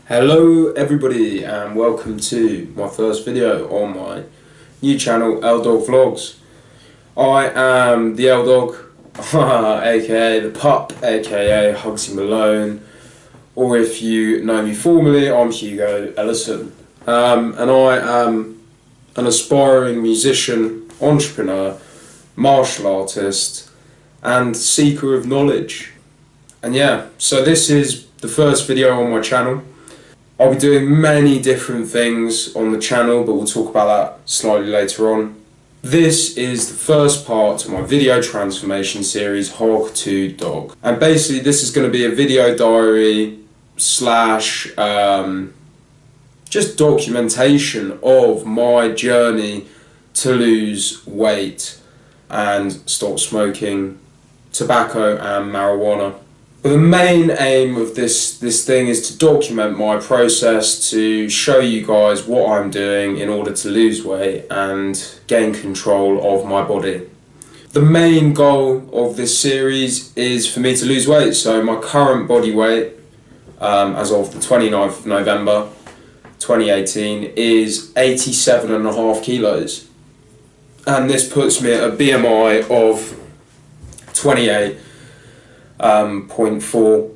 Hello everybody and welcome to my first video on my new channel Dogg Vlogs. I am the Dogg, aka the Pup, aka Hogg Malone, or if you know me formally, I'm Hugo Ellison. And I am an aspiring musician, entrepreneur, martial artist and seeker of knowledge. And yeah, so this is the first video on my channel. I'll be doing many different things on the channel, but we'll talk about that slightly later on. This is the first part to my video transformation series, Hogg to Dogg. And basically this is going to be a video diary slash just documentation of my journey to lose weight and stop smoking tobacco and marijuana. But the main aim of this thing is to document my process, to show you guys what I'm doing in order to lose weight and gain control of my body. The main goal of this series is for me to lose weight. So my current body weight as of the 29th of November 2018 is 87.5 kilos. And this puts me at a BMI of 28.4,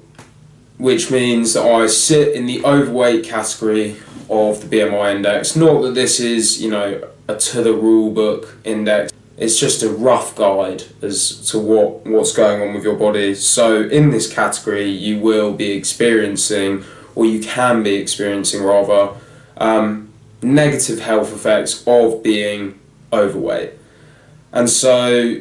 which means that I sit in the overweight category of the BMI index. Not that this is, you know, a to the rule book index. It's just a rough guide as to what's going on with your body. So in this category you will be experiencing, or you can be experiencing rather, negative health effects of being overweight. And so,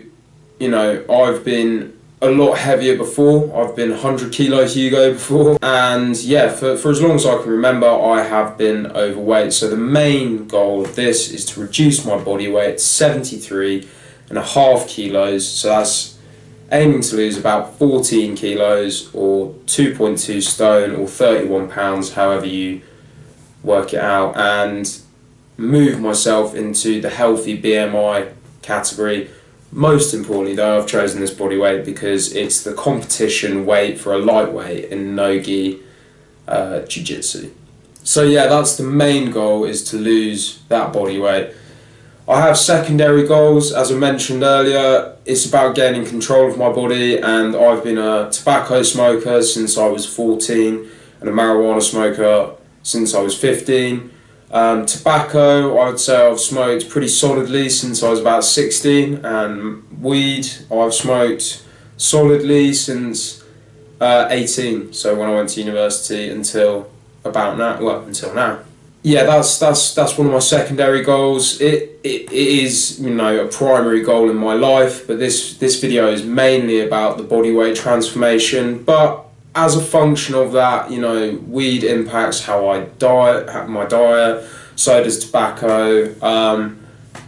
you know, I've been a lot heavier before. I've been 100 kilo Hugo before, and yeah, for as long as I can remember I have been overweight. So the main goal of this is to reduce my body weight to 73.5 kilos, so that's aiming to lose about 14 kilos or 2.2 stone or 31 pounds, however you work it out, and move myself into the healthy BMI category. Most importantly though, I've chosen this body weight because it's the competition weight for a lightweight in no-gi jiu-jitsu. So yeah, that's the main goal, is to lose that body weight. I have secondary goals, as I mentioned earlier. It's about gaining control of my body, and I've been a tobacco smoker since I was 14 and a marijuana smoker since I was 15. Tobacco, I would say I've smoked pretty solidly since I was about 16, and weed I've smoked solidly since 18, so when I went to university until about now, well, until now. Yeah, that's one of my secondary goals. It is, you know, a primary goal in my life, but this video is mainly about the body weight transformation. But as a function of that, you know, weed impacts how I diet, my diet, so does tobacco,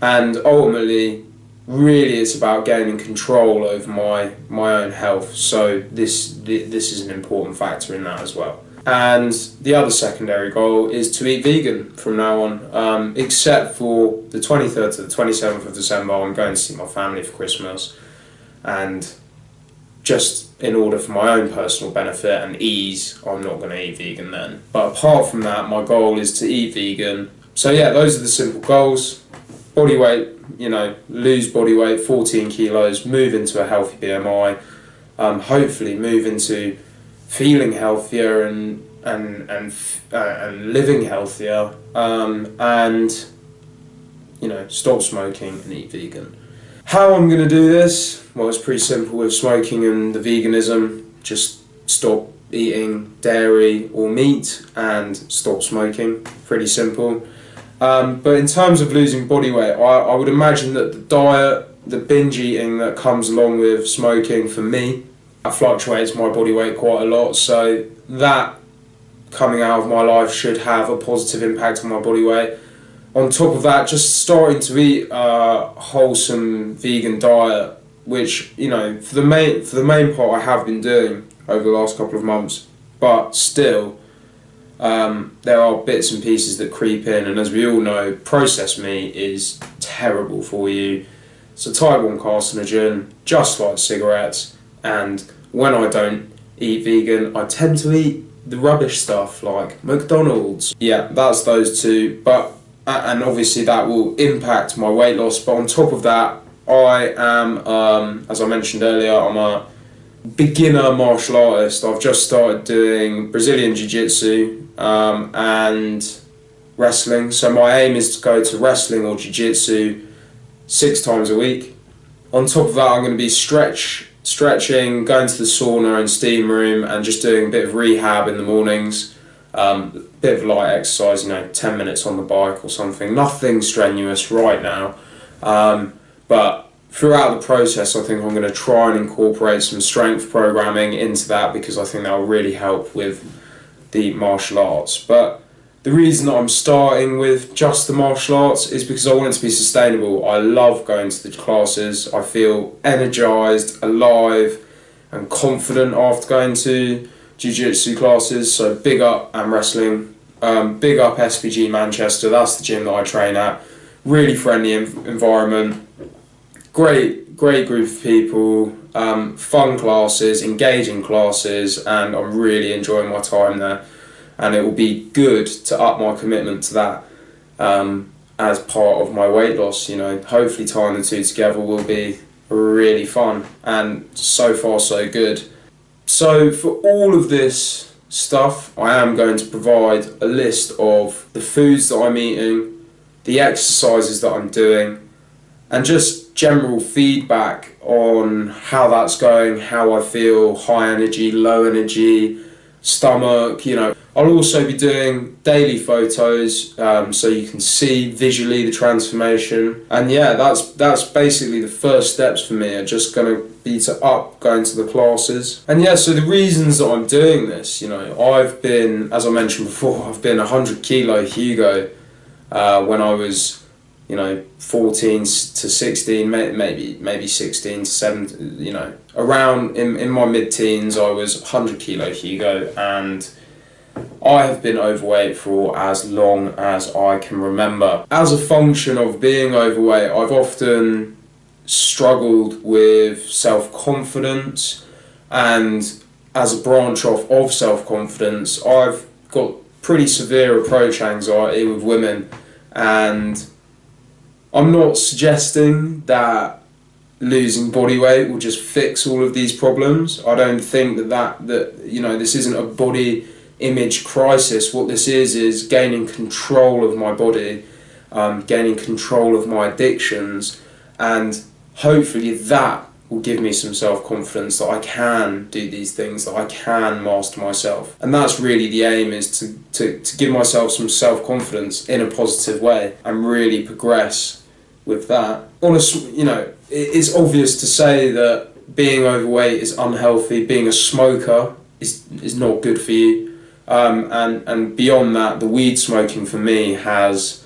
and ultimately, really it's about gaining control over my own health, so this is an important factor in that as well. And the other secondary goal is to eat vegan from now on, except for the 23rd to the 27th of December. I'm going to see my family for Christmas, and just in order for my own personal benefit and ease, I'm not going to eat vegan then. But apart from that, my goal is to eat vegan. So yeah, those are the simple goals. Body weight, you know, lose body weight, 14 kilos, move into a healthy BMI, hopefully move into feeling healthier and living healthier, and, you know, stop smoking and eat vegan. How I'm going to do this? Well, it's pretty simple with smoking and the veganism. Just stop eating dairy or meat and stop smoking. Pretty simple. But in terms of losing body weight, I would imagine that the diet, the binge eating that comes along with smoking, for me, that fluctuates my body weight quite a lot. So that coming out of my life should have a positive impact on my body weight. On top of that, just starting to eat a wholesome vegan diet, which, you know, for the main part I have been doing over the last couple of months, but still there are bits and pieces that creep in, and as we all know, processed meat is terrible for you. It's a type 1 carcinogen, just like cigarettes, and when I don't eat vegan, I tend to eat the rubbish stuff like McDonald's. Yeah, that's those two. But and obviously that will impact my weight loss. But on top of that, I am, as I mentioned earlier, I'm a beginner martial artist. I've just started doing Brazilian Jiu-Jitsu and wrestling. So my aim is to go to wrestling or Jiu-Jitsu 6 times a week. On top of that, I'm going to be stretching, going to the sauna and steam room, and just doing a bit of rehab in the mornings. A bit of light exercise, 10 minutes on the bike or something. Nothing strenuous right now. But throughout the process, I think I'm going to try and incorporate some strength programming into that, because I think that will really help with the martial arts. But the reason that I'm starting with just the martial arts is because I want it to be sustainable. I love going to the classes. I feel energized, alive, and confident after going to jiu-jitsu classes. So big up and wrestling. Big up SPG Manchester. That's the gym that I train at. Really friendly environment. Great group of people. Fun classes, engaging classes, and I'm really enjoying my time there. And it will be good to up my commitment to that as part of my weight loss. Hopefully tying the two together will be really fun, and so far so good. So for all of this stuff, I am going to provide a list of the foods that I'm eating, the exercises that I'm doing, and just general feedback on how that's going, how I feel, high energy, low energy, stomach. I'll also be doing daily photos so you can see visually the transformation. And yeah, that's basically the first steps for me, are just going to be to up going to the classes. And yeah, so the reasons that I'm doing this, I've been, as I mentioned before, I've been 100 kilo Hugo when I was 14 to 16, maybe 16 to 17, around in my mid-teens I was 100 kilo Hugo, and I have been overweight for as long as I can remember. As a function of being overweight, I've often struggled with self-confidence, and as a branch off of self-confidence, I've got pretty severe approach anxiety with women. And I'm not suggesting that losing body weight will just fix all of these problems. I don't think that this isn't a body image crisis. What this is gaining control of my body, gaining control of my addictions, and hopefully that will give me some self-confidence that I can do these things, that I can master myself. And that's really the aim, is to give myself some self-confidence in a positive way and really progress with that. It's obvious to say that being overweight is unhealthy. Being a smoker is not good for you. And beyond that, the weed smoking for me has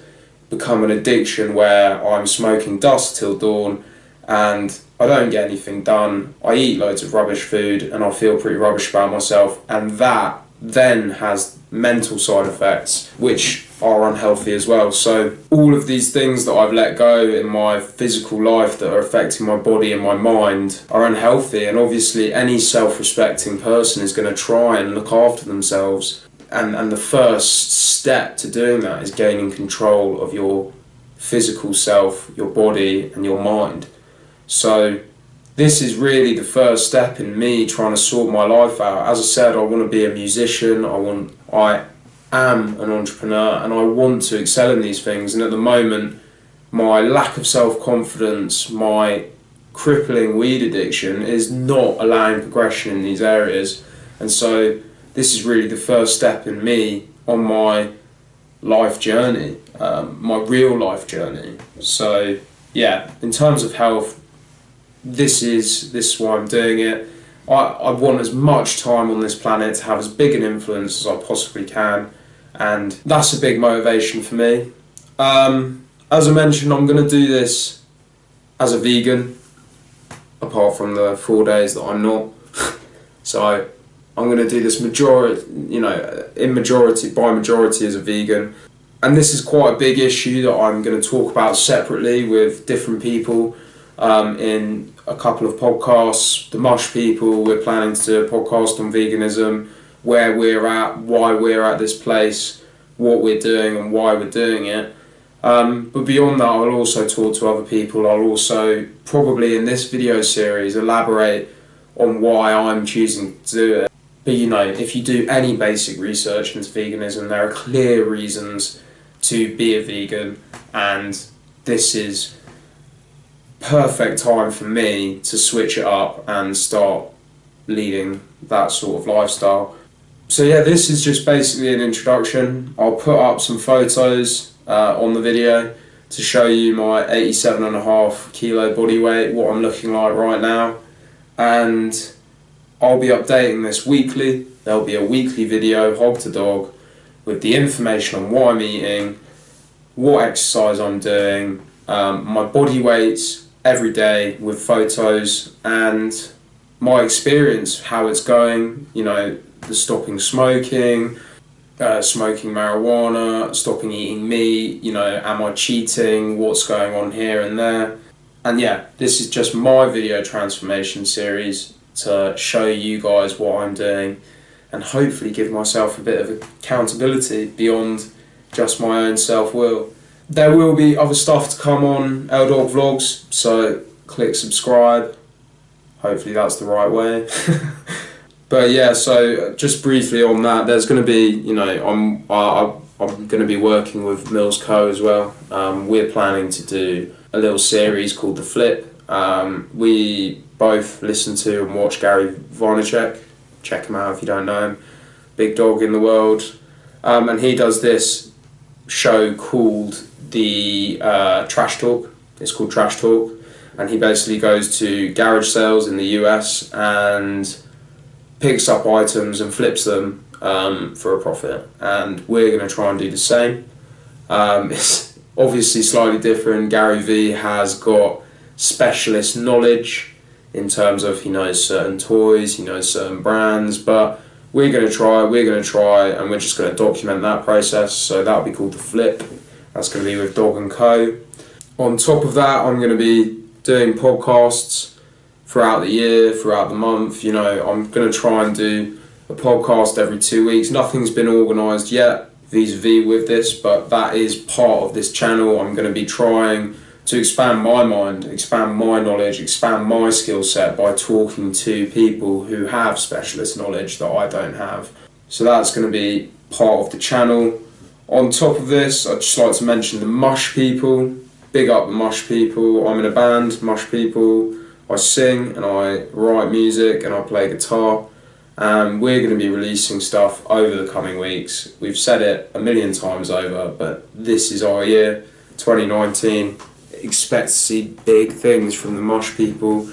become an addiction, where I'm smoking dusk till dawn and I don't get anything done. I eat loads of rubbish food and I feel pretty rubbish about myself, and that then has mental side effects which are unhealthy as well. So all of these things that I've let go in my physical life that are affecting my body and my mind are unhealthy, and obviously any self-respecting person is going to try and look after themselves, and the first step to doing that is gaining control of your physical self, your body and your mind. So this is really the first step in me trying to sort my life out. As I said, I want to be a musician, I am an entrepreneur, and I want to excel in these things. And at the moment, my lack of self-confidence, my crippling weed addiction is not allowing progression in these areas. And so this is really the first step in me on my life journey, my real life journey. So yeah, in terms of health, this is why I'm doing it. I want as much time on this planet to have as big an influence as I possibly can, and that's a big motivation for me. As I mentioned, I'm going to do this as a vegan, apart from the 4 days that I'm not. So I'm going to do this by majority as a vegan. And this is quite a big issue that I'm going to talk about separately with different people in a couple of podcasts. The Mush people, we're planning to do a podcast on veganism. where we're at, why we're at this place, what we're doing and why we're doing it. But beyond that, I'll also talk to other people. I'll also, probably in this video series, elaborate on why I'm choosing to do it. But you know, if you do any basic research into veganism, there are clear reasons to be a vegan, and this is perfect time for me to switch it up and start leading that sort of lifestyle. So yeah, this is just basically an introduction. I'll put up some photos on the video to show you my 87.5 kilo body weight, what I'm looking like right now, and I'll be updating this weekly. There'll be a weekly video, Hogg to Dog, with the information on what I'm eating, what exercise I'm doing, my body weights every day with photos, and my experience, how it's going, you know, the stopping smoking, smoking marijuana, stopping eating meat, you know, am I cheating, what's going on here and there. And yeah, this is just my video transformation series to show you guys what I'm doing and hopefully give myself a bit of accountability beyond just my own self-will. There will be other stuff to come on Dogg Vlogs, so click subscribe. Hopefully that's the right way. But yeah, so just briefly on that, there's going to be, you know, I'm going to be working with Mills Co as well. We're planning to do a little series called The Flip. We both listen to and watch Gary Vaynerchuk. Check him out if you don't know him. Big dog in the world. And he does this show called the Trash Talk. It's called Trash Talk. And he basically goes to garage sales in the US and picks up items and flips them for a profit, and we're going to try and do the same. It's obviously slightly different. Gary V has got specialist knowledge in terms of he knows certain toys, he knows certain brands, but we're going to try, and we're just going to document that process, so that'll be called The Flip. That's going to be with Dogg and Co. On top of that, I'm going to be doing podcasts throughout the year, throughout the month. You know, I'm going to try and do a podcast every 2 weeks. Nothing's been organised yet vis-a-vis with this, but that is part of this channel. I'm going to be trying to expand my mind, expand my knowledge, expand my skill set by talking to people who have specialist knowledge that I don't have. So that's going to be part of the channel. On top of this, I'd just like to mention the Mush People. Big up the Mush People. I'm in a band, Mush People. I sing and I write music and I play guitar, and we're going to be releasing stuff over the coming weeks. We've said it a million times over, but this is our year, 2019. Expect to see big things from the Mush People.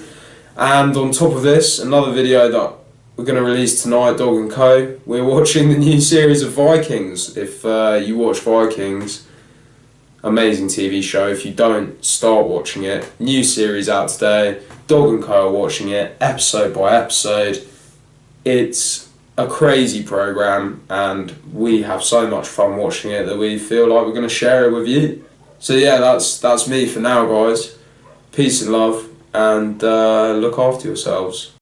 And on top of this, another video that we're going to release tonight, Dogg and Co. We're watching the new series of Vikings. If you watch Vikings, amazing TV show. If you don't, start watching it. New series out today. Dogg and Co are watching it episode by episode. It's a crazy program, and we have so much fun watching it that we feel like we're going to share it with you. So yeah, that's me for now, guys. Peace and love, and look after yourselves.